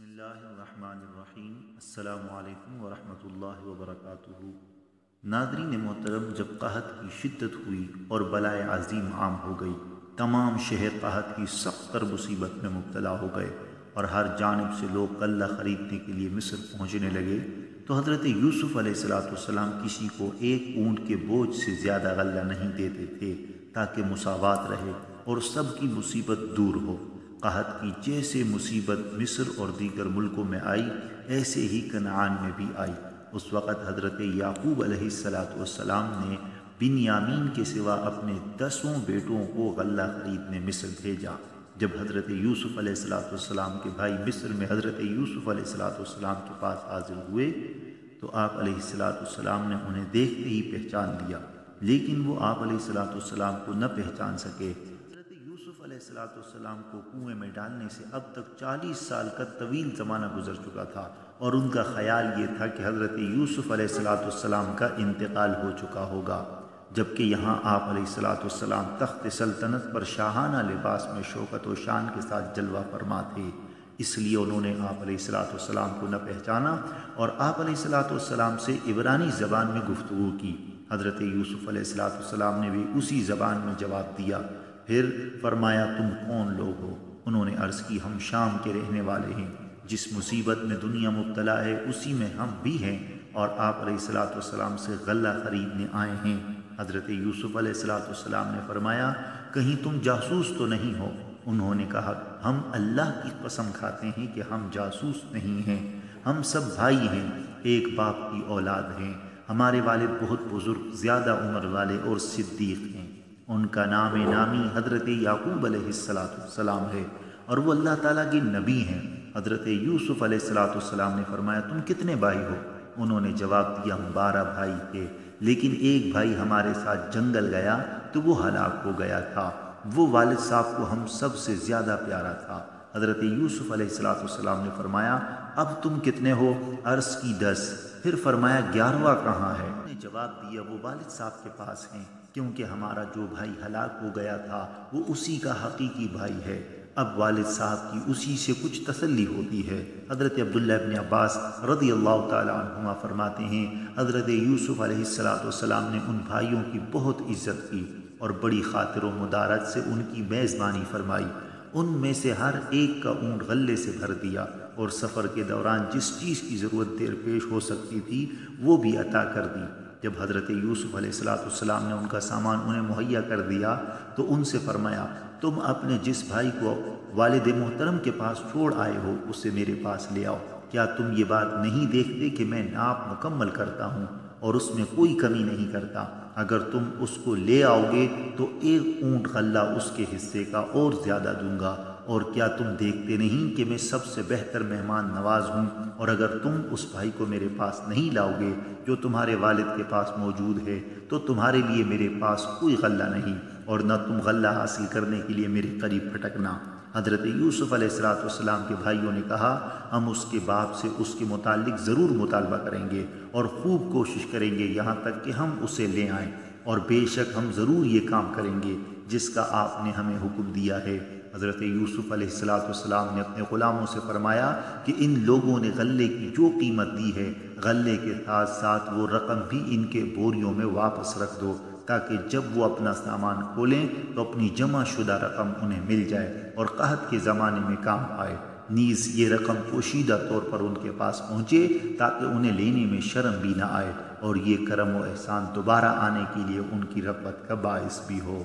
بسم اللہ الرحمن الرحیم۔ السلام علیکم ورحمۃ اللہ وبرکاتہ۔ ناظرین محترم، جب قحط کی شدت ہوئی اور بلائے عظیم عام ہو گئی، تمام شہر قحط کی سخت تر مصیبت میں مبتلا ہو گئے اور ہر جانب سے لوگ غلہ خریدنے کے لیے مصر پہنچنے لگے، تو حضرت یوسف علیہ السلام کسی کو ایک اونٹ کے بوجھ سے زیادہ غلہ نہیں دیتے تھے تاکہ مساوات رہے اور سب کی مصیبت دور ہو۔ قحط کی جیسے مصیبت مصر اور دیگر ملکوں میں آئی، ایسے ہی کنعان میں بھی آئی۔ اس وقت حضرت یعقوب علیہ السلام نے بنیامین کے سوا اپنے 10 بیٹوں کو غلہ خریدنے مصر بھیجا۔ جب حضرت یوسف علیہ السلام کے بھائی مصر میں حضرت یوسف علیہ السلام کے پاس حاضر ہوئے تو آپ علیہ السلام نے انہیں دیکھتے ہی پہچان لیا، لیکن وہ آپ علیہ السلام کو نہ پہچان سکے۔ یوسف علیہ السلام کو کنویں میں ڈالنے سے اب تک 40 سال کا طویل زمانہ گزر چکا تھا، اور ان کا خیال یہ تھا کہ حضرت یوسف علیہ السلام کا انتقال ہو چکا ہوگا، جبکہ یہاں آپ علیہ السلام تخت سلطنت پر شاہانہ لباس میں شوکت و شان کے ساتھ جلوہ فرما تھے۔ اس لیے انہوں نے آپ علیہ السلام کو نہ پہچانا اور آپ علیہ السلام سے عبرانی زبان میں گفتگو کی۔ حضرت یوسف علیہ السلام نے بھی اسی زبان میں جواب دیا۔ پھر فرمایا، تم کون لوگ ہو؟ انہوں نے عرض کی، ہم شام کے رہنے والے ہیں، جس مصیبت میں دنیا مبتلا ہے اسی میں ہم بھی ہیں، اور آپ علیہ السلام سے غلہ خریدنے آئے ہیں۔ حضرت یوسف علیہ السلام نے فرمایا، کہیں تم جاسوس تو نہیں ہو؟ انہوں نے کہا، ہم اللہ کی قسم کھاتے ہیں کہ ہم جاسوس نہیں ہیں، ہم سب بھائی ہیں، ایک باپ کی اولاد ہیں، ہمارے والد بہت بزرگ، زیادہ عمر والے اور صدیق ہیں۔ ان کا نام نامی حضرت یعقوب علیہ السلام ہے اور وہ اللہ تعالیٰ کے نبی ہیں۔ حضرت یوسف علیہ السلام نے فرمایا، تم کتنے بھائی ہو؟ انہوں نے جواب دیا، ہم 12 بھائی تھے، لیکن ایک بھائی ہمارے ساتھ جنگل گیا تو وہ ہلاک ہو گیا تھا، وہ والد صاحب کو ہم سب سے زیادہ پیارا تھا۔ حضرت یوسف علیہ السلام نے فرمایا، اب تم کتنے ہو؟ عرض کی 10۔ پھر فرمایا، 11واں کہاں ہے؟ انہوں نے جواب دیا، وہ والد صاحب کے پاس ہیں، کیونکہ ہمارا جو بھائی ہلاک ہو گیا تھا وہ اسی کا حقیقی بھائی ہے، اب والد صاحب کی اسی سے کچھ تسلی ہوتی ہے۔ حضرت عبداللہ ابن عباس رضی اللہ تعالی عنہما فرماتے ہیں، حضرت یوسف علیہ السلام نے ان بھائیوں کی بہت عزت کی اور بڑی خاطر و مدارت سے ان کی میزبانی فرمائی۔ ان میں سے ہر ایک کا اونٹ غلے سے بھر دیا اور سفر کے دوران جس چیز کی ضرورت دیر پیش ہو سکتی تھی وہ بھی عطا کر دی۔ جب حضرت یوسف علیہ السلام نے ان کا سامان انہیں مہیا کر دیا تو ان سے فرمایا، تم اپنے جس بھائی کو والد محترم کے پاس چھوڑ آئے ہو اسے میرے پاس لے آؤ۔ کیا تم یہ بات نہیں دیکھتے کہ میں ناپ مکمل کرتا ہوں اور اس میں کوئی کمی نہیں کرتا؟ اگر تم اس کو لے آؤ گے تو ایک اونٹ غلہ اس کے حصے کا اور زیادہ دوں گا، اور کیا تم دیکھتے نہیں کہ میں سب سے بہتر مہمان نواز ہوں؟ اور اگر تم اس بھائی کو میرے پاس نہیں لاؤ گے جو تمہارے والد کے پاس موجود ہے تو تمہارے لیے میرے پاس کوئی غلہ نہیں، اور نہ تم غلہ حاصل کرنے کے لیے میرے قریب پھٹکنا۔ حضرت یوسف علیہ السلام کے بھائیوں نے کہا، ہم اس کے باپ سے اس کے متعلق ضرور مطالبہ کریں گے اور خوب کوشش کریں گے یہاں تک کہ ہم اسے لے آئیں، اور بے شک ہم ضرور یہ کام کریں گے جس کا آپ نے ہمیں حکم دیا ہے۔ حضرت یوسف علیہ السلام نے اپنے غلاموں سے فرمایا کہ ان لوگوں نے غلے کی جو قیمت دی ہے، غلے کے ساتھ ساتھ وہ رقم بھی ان کے بوریوں میں واپس رکھ دو، تاکہ جب وہ اپنا سامان کھولیں تو اپنی جمع شدہ رقم انہیں مل جائے اور قحط کے زمانے میں کام آئے، نیز یہ رقم پوشیدہ طور پر ان کے پاس پہنچے تاکہ انہیں لینے میں شرم بھی نہ آئے، اور یہ کرم و احسان دوبارہ آنے کے لیے ان کی رغبت کا باعث بھی ہو۔